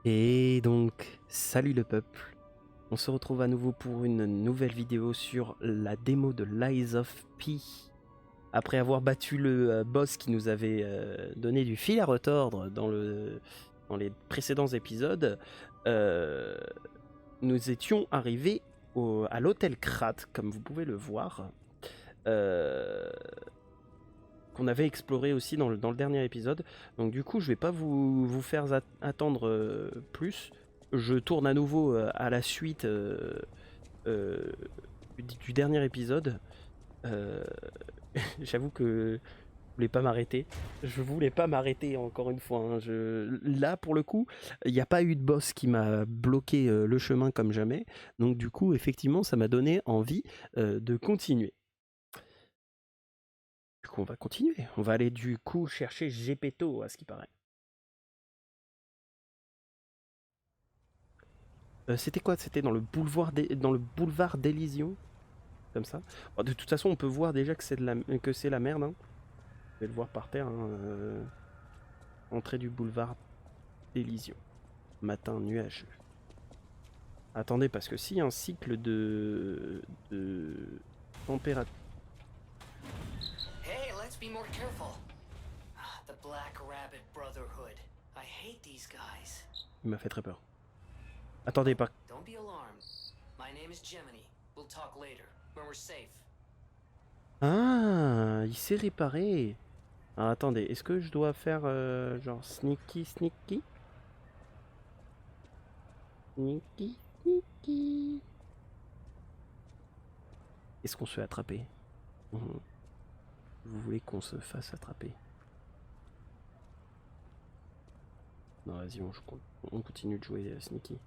Et donc, salut le peuple. On se retrouve à nouveau pour une nouvelle vidéo sur la démo de Lies of P. Après avoir battu le boss qui nous avait donné du fil à retordre dans les précédents épisodes, nous étions arrivés à l'hôtel Krat, comme vous pouvez le voir, qu'on avait exploré aussi dans le dernier épisode. Donc du coup, je vais pas vous faire attendre plus. Je tourne à nouveau à la suite euh, du dernier épisode. Euh, J'avoue que je voulais pas m'arrêter encore une fois. Hein. Là, pour le coup, il n'y a pas eu de boss qui m'a bloqué le chemin comme jamais. Donc du coup, effectivement, ça m'a donné envie de continuer. Du coup, on va continuer. On va aller du coup chercher Gepetto, à ce qui paraît. C'était quoi? C'était dans le boulevard d'Elysion, comme ça. Bon, de toute façon, on peut voir déjà que c'est la merde. Hein. Je vais le voir par terre. Hein. Entrée du boulevard d'Elysion. Matin nuageux. Attendez, parce que s'il y a un cycle de température. Hey, let's be more careful. The Black Rabbit Brotherhood. I hate these guys. Il m'a fait très peur. Attendez, pas. Don't be alarmed. My name is Gemini. We'll talk later, when we're safe. Ah, il s'est réparé. Ah, attendez, est-ce que je dois faire genre sneaky? Sneaky. Est-ce qu'on se fait attraper? Vous voulez qu'on se fasse attraper? Non, vas-y, on continue de jouer sneaky.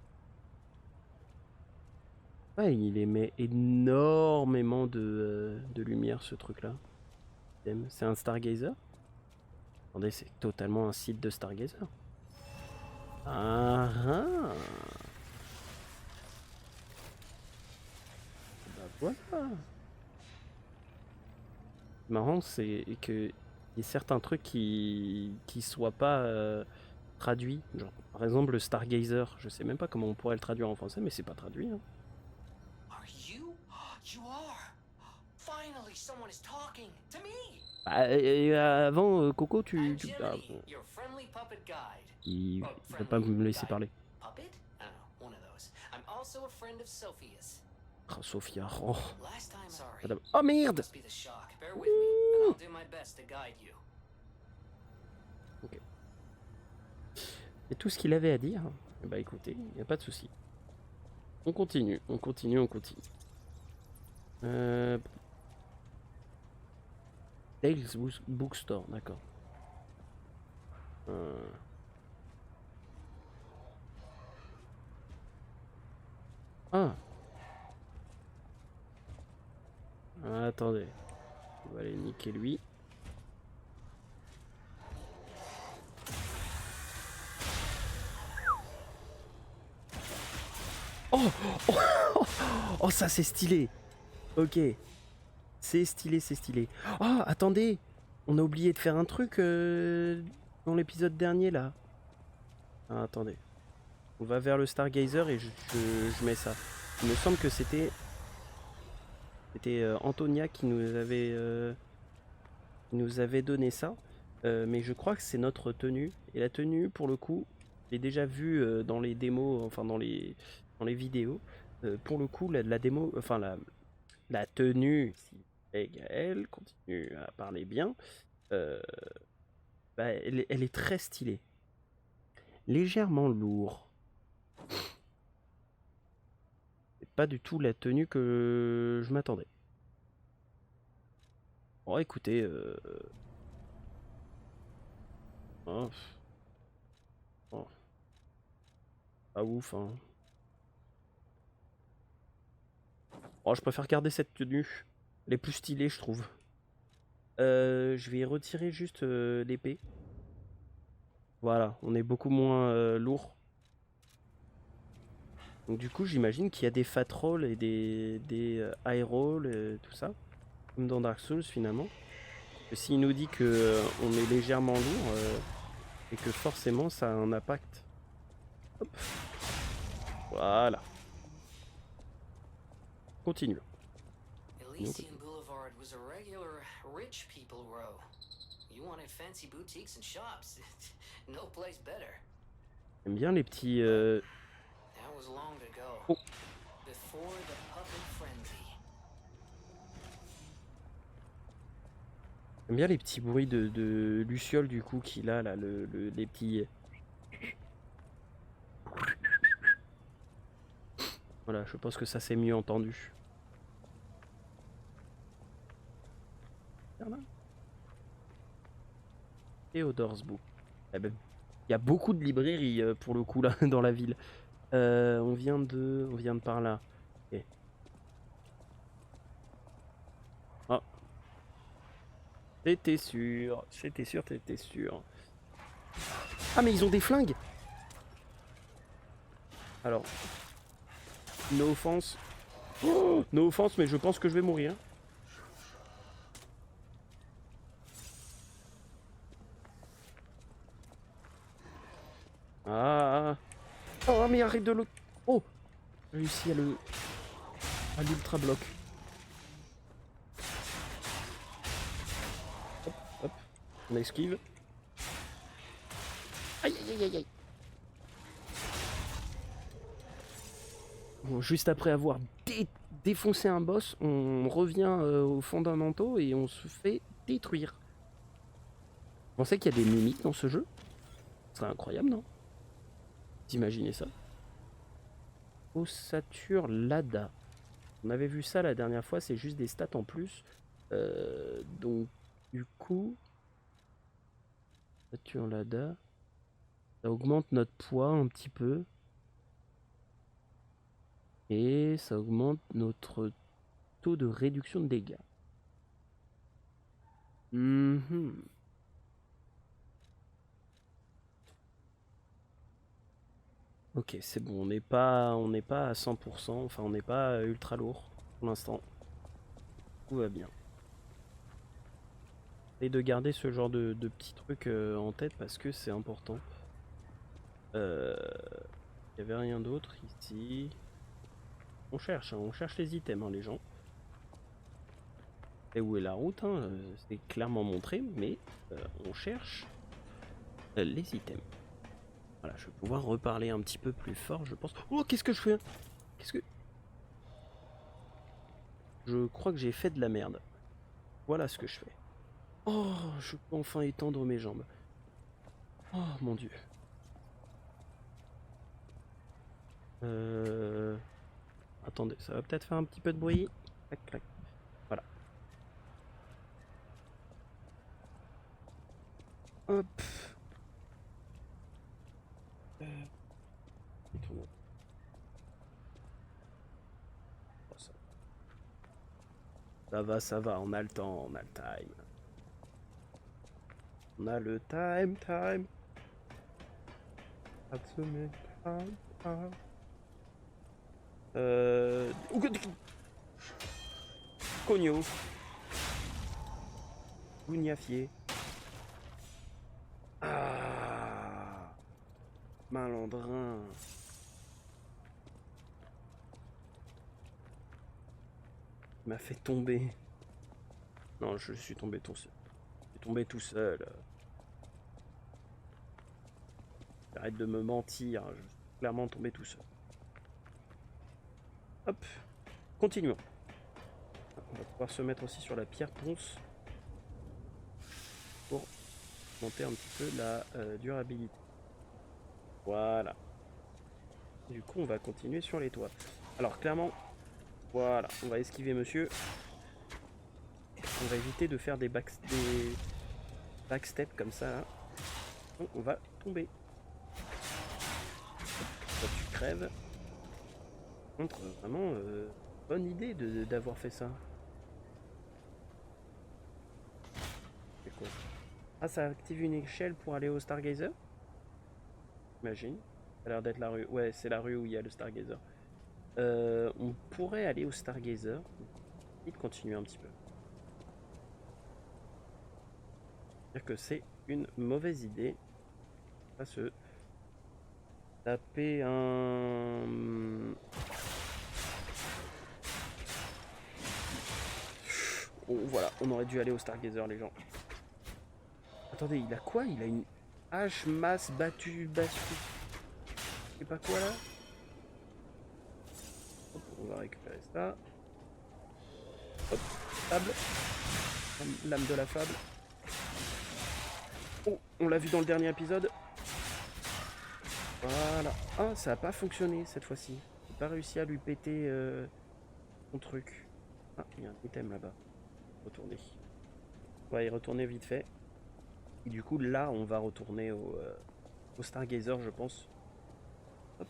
Ouais, il émet énormément de lumière, ce truc-là. C'est un Stargazer? Attendez, c'est totalement un site de Stargazer. Ah ah. Bah voilà. Marrant, c'est que y a certains trucs qui soient pas traduits. Genre, par exemple, le Stargazer. Je sais même pas comment on pourrait le traduire en français, mais c'est pas traduit. Hein. Are you? You are. Finally, someone is talking to me. Bah, avant, Coco, I'm tu... Gemini, your friendly puppet guide. il Oh, veut pas friendly me laisser guide. parler. Puppet? I don't know, one of those. I'm also a friend of Sophia's. Oh, Sophia. Oh. Last time, sorry. Madame. Oh merde! Must be the shock. Bear with me, and I'll do my best to guide you. Ok. Et tout ce qu'il avait à dire, bah écoutez, il n'y a pas de souci. On continue. Dale's Bookstore, d'accord. Ah, attendez. On va aller niquer lui. Oh, oh, oh, ça c'est stylé. Ok. C'est stylé. Oh, attendez. On a oublié de faire un truc dans l'épisode dernier là. Ah, attendez. On va vers le Stargazer et je mets ça. Il me semble que c'était Antonia qui nous avait donné ça. Mais je crois que c'est notre tenue. Et la tenue, pour le coup, je l'ai déjà vue dans les démos, enfin dans les vidéos. Pour le coup, la démo, enfin la tenue, si elle continue à parler bien, bah, elle est très stylée. Légèrement lourd. C'est pas du tout la tenue que je m'attendais. Bon, écoutez, oh, oh, pas ouf, hein. Oh, je préfère garder cette tenue. Elle est plus stylée, je trouve. Je vais retirer juste l'épée. Voilà, on est beaucoup moins lourd. Donc du coup, j'imagine qu'il y a des fat rolls et des high rolls, tout ça. Comme dans Dark Souls, finalement. Et s'il nous dit que on est légèrement lourd, et que forcément ça a un impact. Hop. Voilà. Continue. Elysian Boulevard was a regular rich people row. You wanted fancy boutiques and shops. No place better. J'aime bien les petits... That was long ago. Oh. Before the puppet frenzy. J'aime bien les petits bruits de Luciole du coup qu'il a là, les petits... Voilà, je pense que ça s'est mieux entendu. Theodor's Book. Eh ben, il y a beaucoup de librairies pour le coup là dans la ville. On vient de par là. Okay. Ah. T'étais sûr, t'étais sûr. Ah mais ils ont des flingues. Alors, no offense. Oh, no offense, mais je pense que je vais mourir. Ah. Oh mais arrête de l'autre. Oh. J'ai réussi à l'ultra bloc. Hop, hop. On esquive. Aïe aïe aïe aïe. Bon, juste après avoir défoncé un boss, on revient aux fondamentaux et on se fait détruire. Vous pensez qu'il y a des mimiques dans ce jeu? Ce serait incroyable, non? Vous imaginez ça? Ossature Lada. On avait vu ça la dernière fois, c'est juste des stats en plus. Donc, du coup... Ossature Lada. Ça augmente notre poids un petit peu. Et ça augmente notre taux de réduction de dégâts. Ok, c'est bon, on n'est pas à 100%, enfin on n'est pas ultra lourd pour l'instant. Tout va bien. Et de garder ce genre de petits trucs en tête parce que c'est important. Il n'y avait rien d'autre ici. On cherche les items, hein, les gens. Et où est la route, hein, c'est clairement montré, mais on cherche les items. Voilà, je vais pouvoir reparler un petit peu plus fort, je pense. Oh, qu'est-ce que je fais? Qu'est-ce que... Je crois que j'ai fait de la merde. Voilà ce que je fais. Oh, je peux enfin étendre mes jambes. Oh, mon Dieu. Attendez, ça va peut-être faire un petit peu de bruit. Clac, clac. Voilà. Hop. Oh, ça va, on a le temps, on a le time. On a le time. Cogno. Gougnafier. Ah. Malandrin. Il m'a fait tomber. Non, je suis tombé tout seul. Je suis tombé tout seul. Arrête de me mentir, je suis clairement tombé tout seul. Hop, continuons. On va pouvoir se mettre aussi sur la pierre ponce pour monter un petit peu la durabilité. Voilà. Du coup, on va continuer sur les toits. Alors, clairement, voilà, on va esquiver monsieur. On va éviter de faire des backsteps comme ça. Là. Donc, on va tomber. Toi, tu crèves. Contre vraiment bonne idée d'avoir fait ça. C'est quoi? Ah, ça active une échelle pour aller au Stargazer? Imagine. Ça a l'air d'être la rue. Ouais, c'est la rue où il y a le Stargazer. On pourrait aller au Stargazer. Et continuer un petit peu. C'est-à-dire que c'est une mauvaise idée. Pas se taper un... Oh, voilà, on aurait dû aller au Stargazer, les gens. Attendez, il a quoi? Il a une hache masse battue. Je sais pas quoi là. Hop, on va récupérer ça. Hop, fable. Lame de la fable. Oh, on l'a vu dans le dernier épisode. Voilà. Ah, ça a pas fonctionné cette fois-ci. J'ai pas réussi à lui péter son truc. Ah, il y a un item là-bas. Retourner. On va y retourner vite fait. Et du coup, là, on va retourner au Stargazer, je pense. Hop.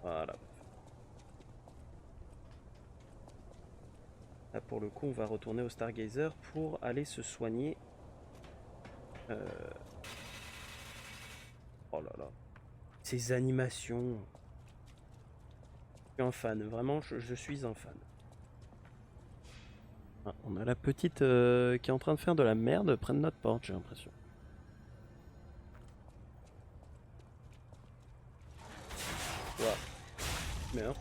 Voilà. Là, pour le coup, on va retourner au Stargazer pour aller se soigner. Oh là là. Ces animations. Je suis un fan. Vraiment, je suis un fan. Ah, on a la petite qui est en train de faire de la merde près de notre porte, j'ai l'impression. Ouah. Merde.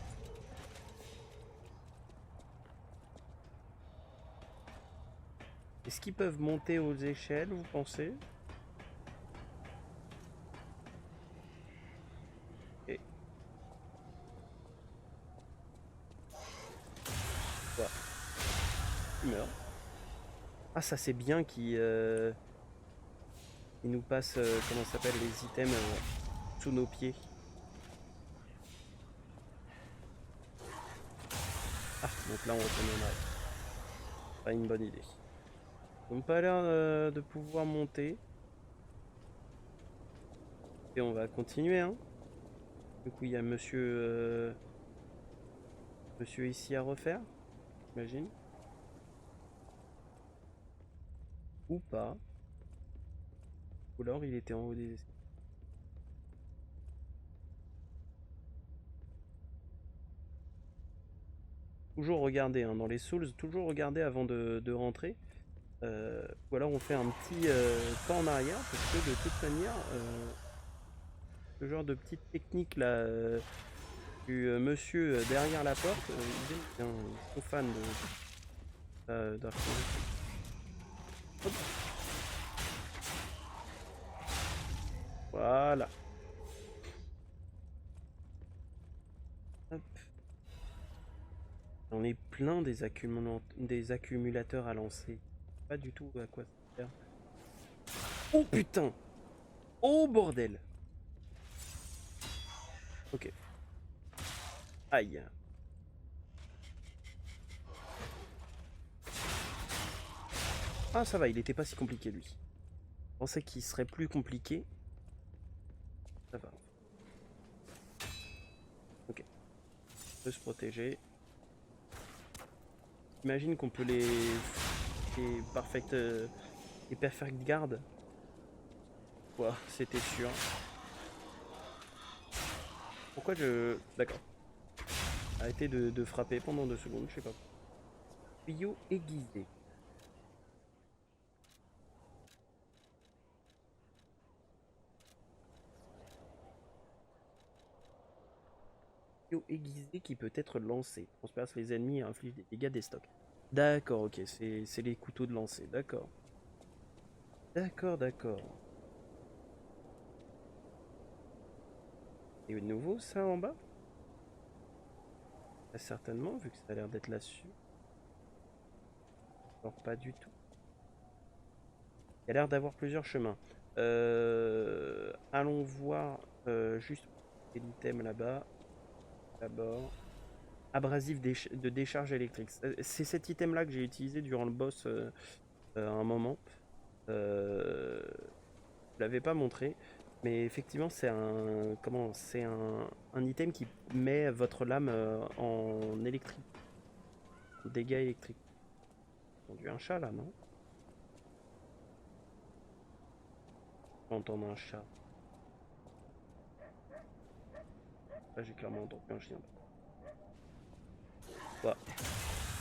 Est-ce qu'ils peuvent monter aux échelles, vous pensez? Et... Ouah. Il meurt. Ah, ça c'est bien qu'il nous passe, comment ça s'appelle, les items sous nos pieds. Ah, donc là on retourne en arrière. Pas une bonne idée. Ils n'ont pas l'air de pouvoir monter. Et on va continuer, hein. Du coup, il y a monsieur ici à refaire, j'imagine. Ou pas. Ou alors il était en haut des escaliers. Toujours regarder, hein, dans les Souls, toujours regarder avant de rentrer. Ou alors on fait un petit pas en arrière, parce que de toute manière, ce genre de petite technique là, du monsieur derrière la porte, ils sont fans d'archéologie. Hop. Voilà. Hop. On est plein des accumulateurs à lancer. Pas du tout à quoi ça sert. Oh putain! Oh bordel! Ok. Aïe. Ah ça va, il était pas si compliqué lui. Je pensais qu'il serait plus compliqué. Ça va. Ok. On peut se protéger. Imagine qu'on peut les perfect guard. Quoi, c'était sûr. Pourquoi je... D'accord. Arrêtez de frapper pendant 2 secondes, je sais pas. Tuyau aiguisé. Tuyau aiguisé qui peut être lancé. Transperce les ennemis et inflige des dégâts des stocks. D'accord, ok, c'est les couteaux de lancer, d'accord. D'accord, d'accord. Et de nouveau, ça en bas? Bah, certainement, vu que ça a l'air d'être là-dessus. Alors, pas du tout. Il y a l'air d'avoir plusieurs chemins. Allons voir juste l'item là-bas. D'abord. Abrasif de décharge électrique. C'est cet item là que j'ai utilisé durant le boss à un moment. Je l'avais pas montré. Mais effectivement, c'est un item qui met votre lame en électrique. Dégâts électriques. J'ai entendu un chat là, non? J'entends un chat. Là, j'ai clairement entendu un chien. Bah,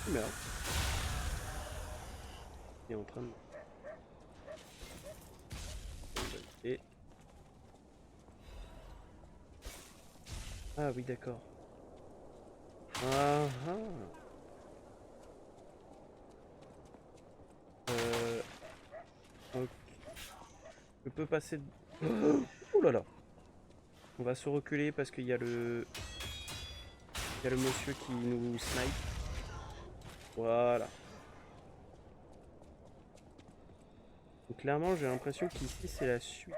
il meurt. Il est en train de... Et... Ah oui, d'accord. Ah ah. Ok. Je peux passer... Oh là là. On va se reculer parce qu'il y a le... Il y a le monsieur qui nous snipe. Voilà. Donc, clairement, j'ai l'impression qu'ici, c'est la suite.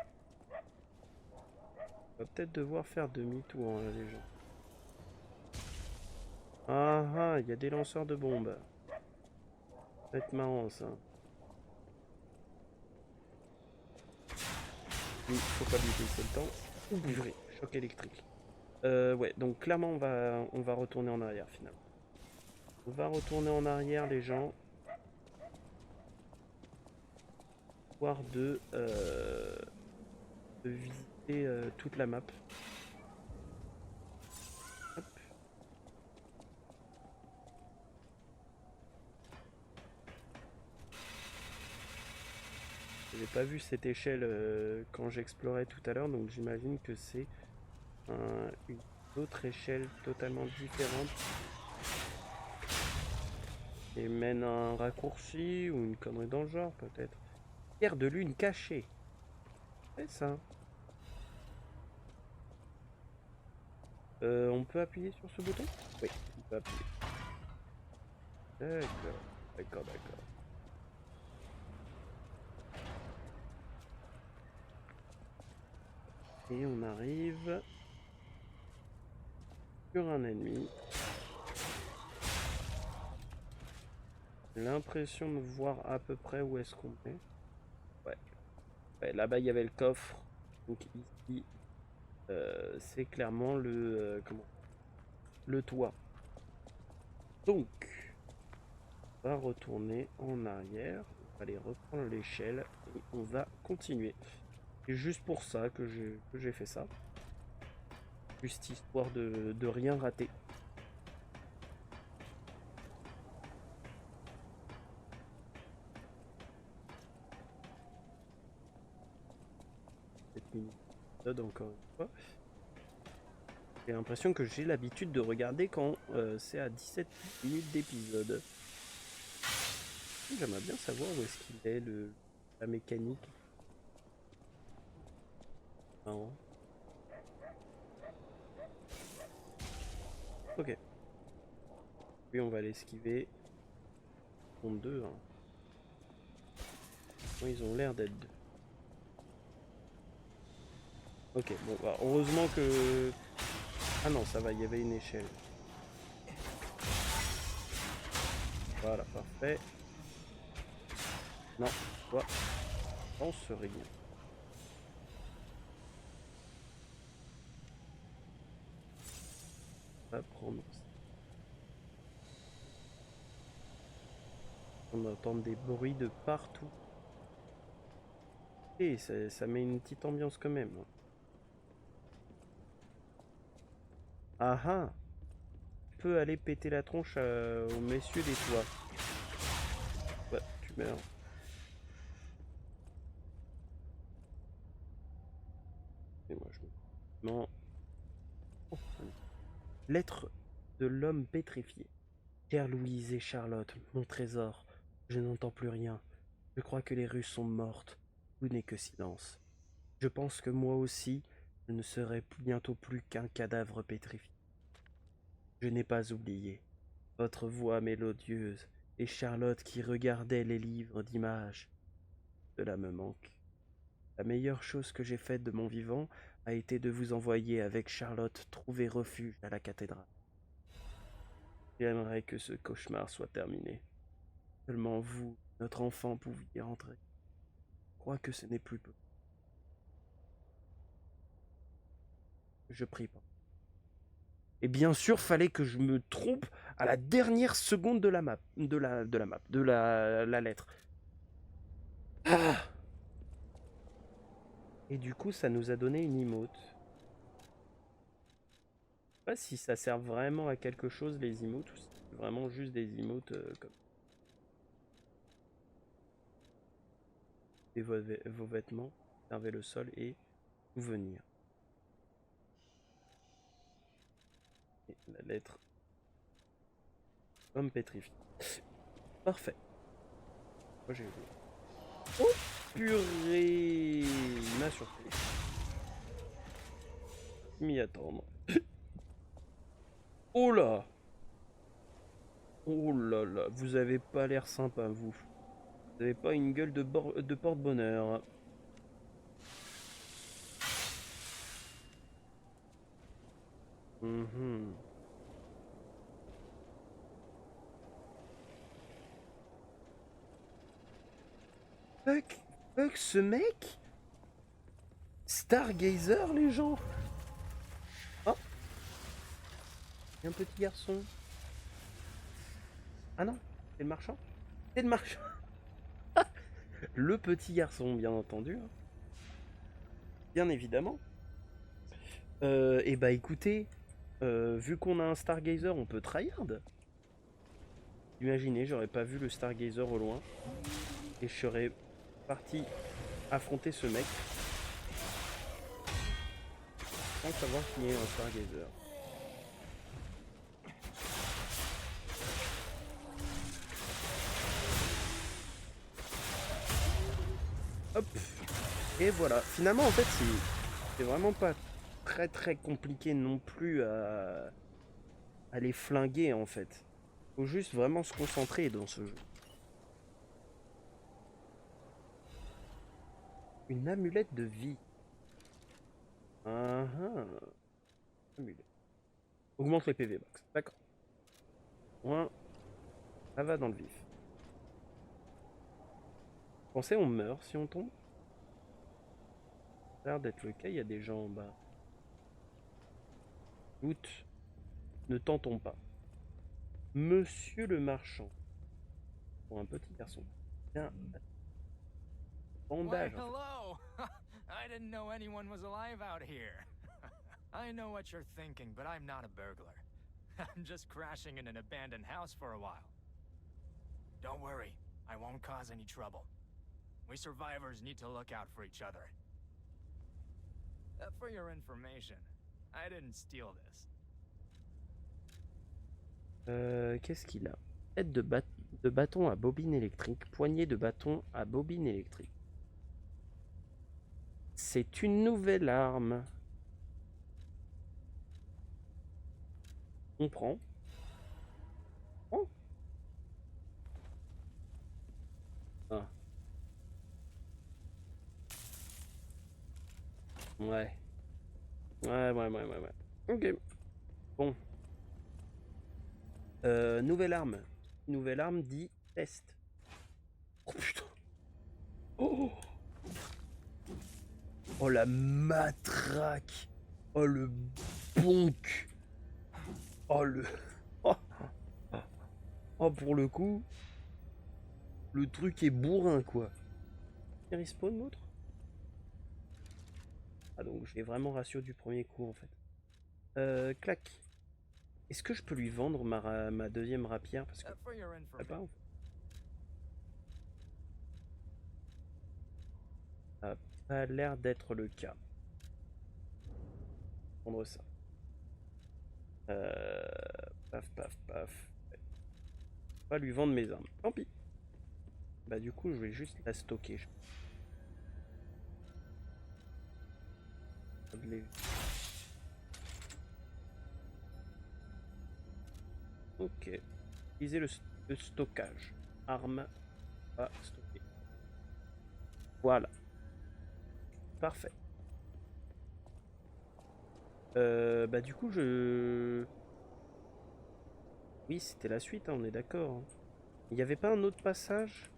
On va peut-être devoir faire demi-tour, hein, les gens. Ah ah, il y a des lanceurs de bombes. Ça va être marrant, ça. Il faut pas lui laisser le temps. Ouh, purée, choc électrique. Ouais, donc clairement, on va retourner en arrière, finalement. On va retourner en arrière, les gens. Voire de visiter toute la map. Hop. J'ai pas vu cette échelle quand j'explorais tout à l'heure, donc j'imagine que c'est une autre échelle totalement différente et mène à un raccourci ou une connerie dans le genre peut-être. Pierre de lune cachée. C'est ça. On peut appuyer sur ce bouton? Oui, on peut appuyer. D'accord, d'accord, d'accord. Et on arrive sur un ennemi. J'ai l'impression de voir à peu près où est-ce qu'on est. Ouais. Ouais, là-bas, il y avait le coffre. Donc ici, c'est clairement le toit. Donc, on va retourner en arrière. On va aller reprendre l'échelle et on va continuer. C'est juste pour ça que j'ai fait ça. Juste histoire de rien rater. Cette mini-épisode encore une fois. J'ai l'impression que j'ai l'habitude de regarder quand c'est à 17 minutes d'épisode. J'aimerais bien savoir où est-ce qu'il est, la mécanique. Non. Ok. Puis on va l'esquiver. Ils sont deux, hein. Bon, ils ont l'air d'être deux. Ok, bon, bah, heureusement que... Ah non, ça va, il y avait une échelle. Voilà, parfait. Non, toi, on se rien. On va prendre ça. On entend des bruits de partout. Et ça met une petite ambiance quand même. Ah ah! Tu peux aller péter la tronche aux messieurs des toits. Ouais, tu meurs. Et moi je me... Non. Oh, lettre de l'homme pétrifié. Chère Louise et Charlotte, mon trésor, je n'entends plus rien. Je crois que les rues sont mortes. Tout n'est que silence. Je pense que moi aussi, je ne serai bientôt plus qu'un cadavre pétrifié. Je n'ai pas oublié votre voix mélodieuse et Charlotte qui regardait les livres d'images. Cela me manque. La meilleure chose que j'ai faite de mon vivant a été de vous envoyer avec Charlotte trouver refuge à la cathédrale. J'aimerais que ce cauchemar soit terminé. Seulement vous, notre enfant, pouviez rentrer. Je crois que ce n'est plus possible. Je prie pas. Et bien sûr, fallait que je me trompe à la dernière seconde de la map, de la lettre. Ah. Et du coup, ça nous a donné une emote. Je sais pas si ça sert vraiment à quelque chose les emotes ou si c'est vraiment juste des emotes comme et vos vêtements, servez le sol et souvenir. La lettre. Homme pétrifié. Parfait. Moi j'ai oublié. Oh purée! Il m'a surpris. M'y attendre. Oh là! Oh là là, vous avez pas l'air sympa, vous. Vous avez pas une gueule de porte-bonheur. Mhm. Fuck, fuck ce mec? Stargazer, les gens? Oh, il y a un petit garçon. Ah non, c'est le marchand? C'est le marchand. Le petit garçon, bien entendu. Hein. Bien évidemment. Et bah écoutez, vu qu'on a un Stargazer, on peut tryhard. Imaginez, j'aurais pas vu le Stargazer au loin. Et je serais parti affronter ce mec. Sans savoir qu'il y a un Stargazer. Hop. Et voilà. Finalement, en fait, c'est vraiment pas très compliqué non plus à les flinguer, en fait. Faut juste vraiment se concentrer dans ce jeu. Une amulette de vie. Ah ah. Amulette. Augmente les PV box. D'accord. Point. Ça va dans le vif. Pensez, on meurt si on tombe. Ça a l'air d'être le cas. Il y a des gens en bas. Doute. Ne tentons pas. Monsieur le marchand. Pour un petit garçon. Tiens. Why, Bandage. En fait. hello! I didn't know anyone was alive out here. I know what you're thinking, but I'm not a burglar. I'm just crashing in an abandoned house for a while. Don't worry, I won't cause any trouble. We survivors need to look out for each other. For your information, I didn't steal this. Qu'est-ce qu'il a? Tête de bâton à bobine électrique. Poignée de bâton à bobine électrique. C'est une nouvelle arme. On prend. Oh. Ah. Ouais. Ouais. Ok. Bon. Nouvelle arme. Nouvelle arme dit test. Oh putain. Oh. Oh la matraque. Oh le bonk. Oh le... Oh, oh pour le coup, le truc est bourrin quoi. Il respawn l'autre? Ah donc j'ai vraiment ratio du premier coup en fait. Clac. Est-ce que je peux lui vendre ma deuxième rapière? Parce que... For your je sais information. pas en fait. Ça a pas l'air d'être le cas. Prendre ça. Paf. Pas lui vendre mes armes. Tant pis. Bah du coup je vais juste la stocker. Ok. Utiliser le stockage. Arme à stocker. Voilà. Parfait. Bah du coup je... Oui c'était la suite, hein, on est d'accord. Hein. Il n'y avait pas un autre passage?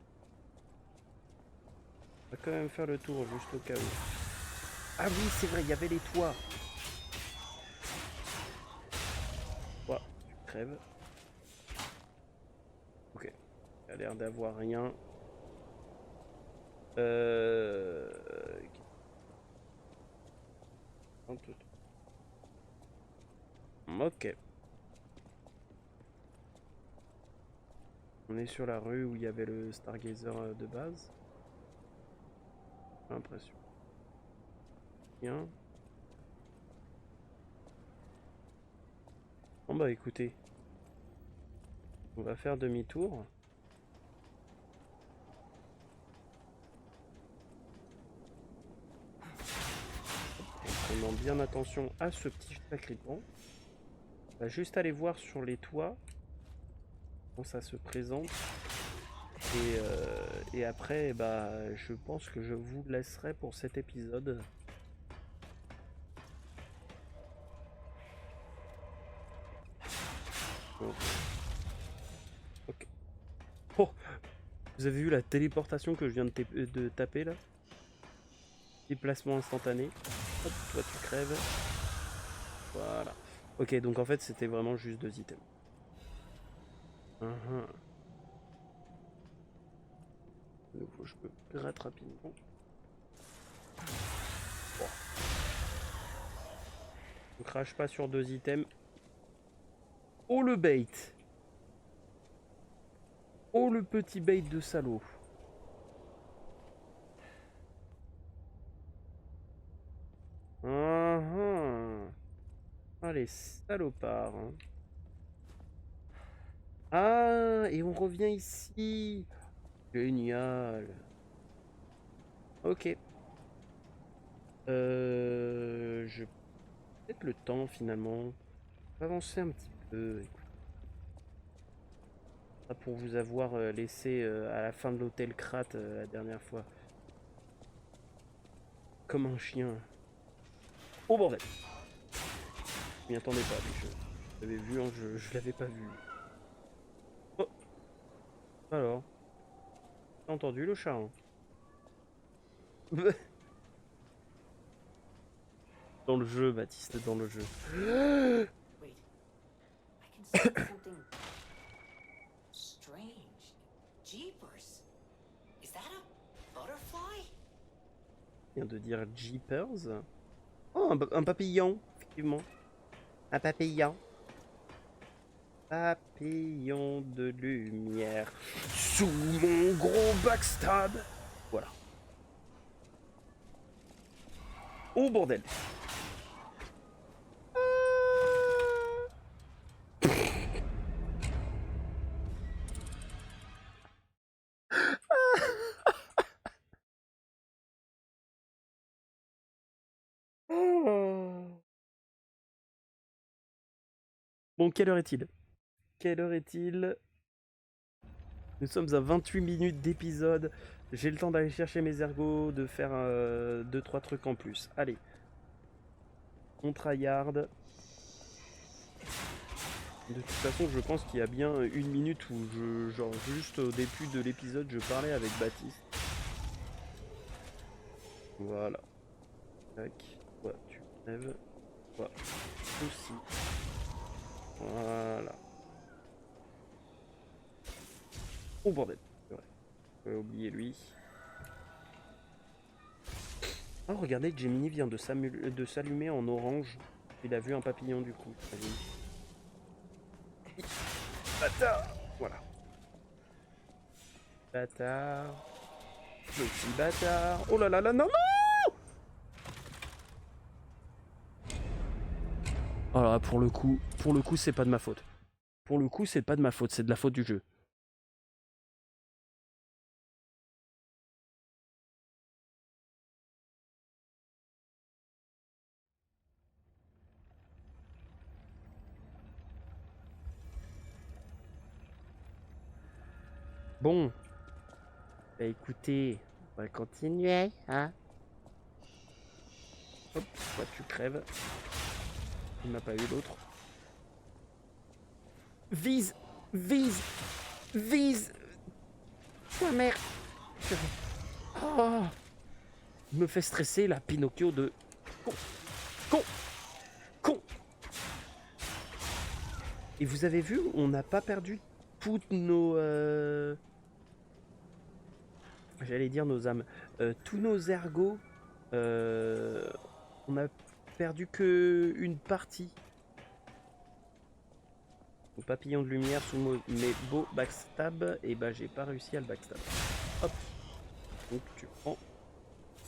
On va quand même faire le tour juste au cas où. Ah oui c'est vrai, il y avait les toits. Ouah, tu crèves. Ok. Il a l'air d'avoir rien. Ok. On est sur la rue où il y avait le Stargazer de base. J'ai l'impression. Bien. Bon bah écoutez, on va faire demi-tour. En prenant bien attention à ce petit sacripant. On va juste aller voir sur les toits comment ça se présente. Et après, bah, je pense que je vous laisserai pour cet épisode. Ok. Oh, vous avez vu la téléportation que je viens de taper là? Déplacement instantané. Hop, toi tu crèves. Voilà. Ok, donc en fait c'était vraiment juste 2 items. De nouveau, je peux gratte rapidement. Bon. On crache pas sur 2 items. Oh le bait! Oh le petit bait de salaud! Ah les salopards! Hein. Ah, et on revient ici! Génial! Ok. Je... Peut-être le temps finalement. Avancer un petit peu. Pour vous avoir laissé à la fin de l'hôtel Krat la dernière fois. Comme un chien. Oh bordel! Je m'y attendais pas, lui. Je l'avais vu, hein, je l'avais pas vu. Oh! Alors? T'as entendu le chat, hein? Dans le jeu, Baptiste, dans le jeu. Wait, I can sense something strange. Jeepers. Is that a butterfly? Il vient de dire Jeepers. Oh, un papillon, effectivement. Un papillon. Papillon de lumière. Sous mon gros backstab. Voilà. Oh bordel. Bon, quelle heure est-il? Quelle heure est-il? Nous sommes à 28 minutes d'épisode. J'ai le temps d'aller chercher mes ergots, de faire 2-3 trucs en plus. Allez. On tryhard. De toute façon, je pense qu'il y a bien 1 minute où genre juste au début de l'épisode, je parlais avec Baptiste. Voilà. Tac. Toi, tu crèves. Toi aussi. Voilà. Oh bordel. C'est vrai. J'avais oublié lui. Oh regardez, Gemini vient de s'allumer en orange. Il a vu un papillon du coup. Bâtard. Voilà. Bâtard. Petit bâtard. Oh là là là, non, non. Alors là, pour le coup, c'est pas de ma faute. Pour le coup, c'est pas de ma faute, c'est de la faute du jeu. Bon. Bah écoutez, on va continuer, hein. Hop, toi tu crèves. Il n'a pas eu d'autre. Vise. Vise. Vise. Ta mère. Oh. Il me fait stresser la Pinocchio de... Con. Con. Con. Et vous avez vu, on n'a pas perdu toutes nos... J'allais dire nos âmes. Tous nos ergots. On a perdu que une partie. Au papillon de lumière sous mes beaux backstab. Et bah j'ai pas réussi à le backstab. Hop. Donc tu prends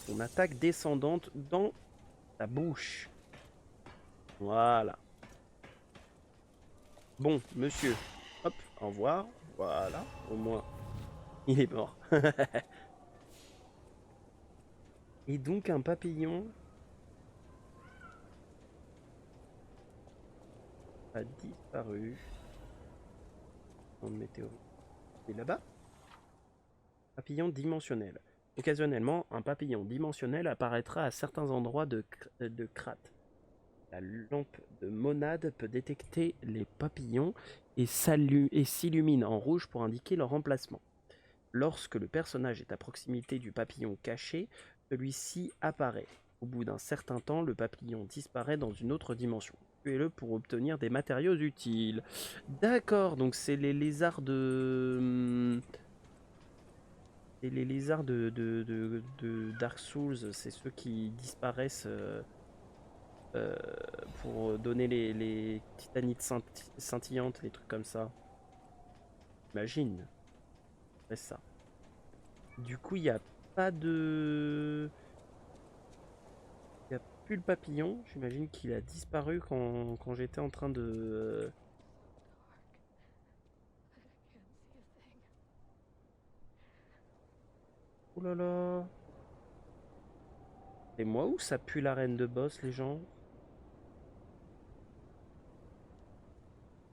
ton attaque descendante dans ta bouche. Voilà. Bon, monsieur. Hop, au revoir. Voilà, au moins, il est mort. Et donc un papillon a disparu en météo. Et là-bas, papillon dimensionnel. Occasionnellement, un papillon dimensionnel apparaîtra à certains endroits de Krat. La lampe de monade peut détecter les papillons et s'illumine en rouge pour indiquer leur emplacement. Lorsque le personnage est à proximité du papillon caché, celui-ci apparaît. Au bout d'un certain temps, le papillon disparaît dans une autre dimension. Tuez-le pour obtenir des matériaux utiles. D'accord, donc c'est les lézards de... C'est les lézards de Dark Souls, c'est ceux qui disparaissent pour donner les titanites scintillantes, les trucs comme ça. Imagine. C'est ça. Du coup, il n'y a pas de... Il n'y a plus le papillon. J'imagine qu'il a disparu quand j'étais en train de... Oh là là. C'est moi ou ça pue la reine de boss, les gens?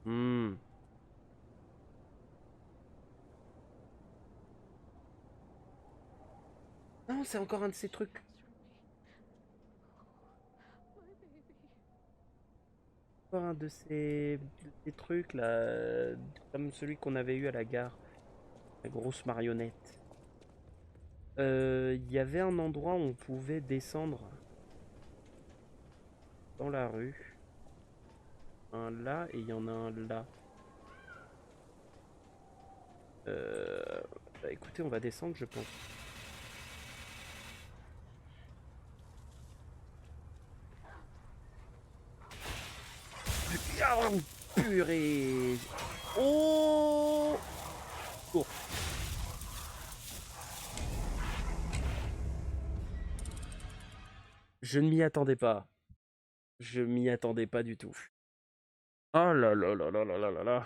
Hmm. Non, c'est encore un de ces trucs. Encore un de ces trucs là, comme celui qu'on avait eu à la gare. La grosse marionnette. Il y avait un endroit où on pouvait descendre dans la rue. Un là et il y en a un là. Bah écoutez, on va descendre, je pense. Ah, purée. Oh, oh. Je ne m'y attendais pas. Je m'y attendais pas du tout. Oh là là là là là là là là.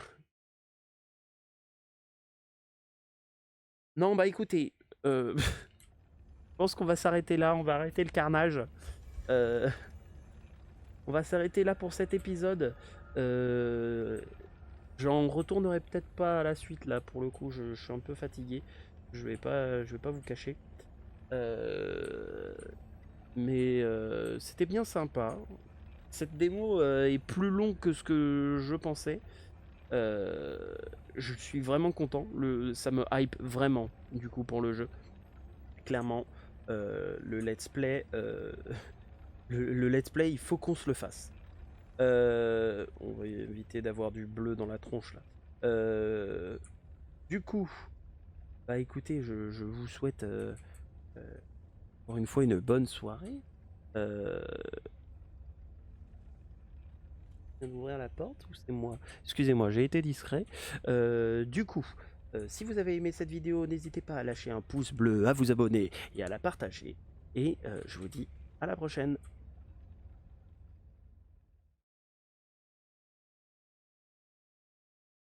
Non, bah écoutez, je pense qu'on va s'arrêter là, on va arrêter le carnage. Euh, on va s'arrêter là pour cet épisode. J'en retournerai peut-être pas à la suite là, pour le coup, je suis un peu fatigué. Je vais pas vous cacher. Mais c'était bien sympa. Cette démo est plus longue que ce que je pensais. Je suis vraiment content. Ça me hype vraiment, du coup, pour le jeu. Clairement, le let's play, le let's play, il faut qu'on se le fasse. On va éviter d'avoir du bleu dans la tronche là. Du coup, bah écoutez, je vous souhaite encore une fois une bonne soirée. Ouvrir la porte ou c'est moi? Excusez-moi, j'ai été discret. Du coup, si vous avez aimé cette vidéo, n'hésitez pas à lâcher un pouce bleu, à vous abonner et à la partager. Et je vous dis à la prochaine.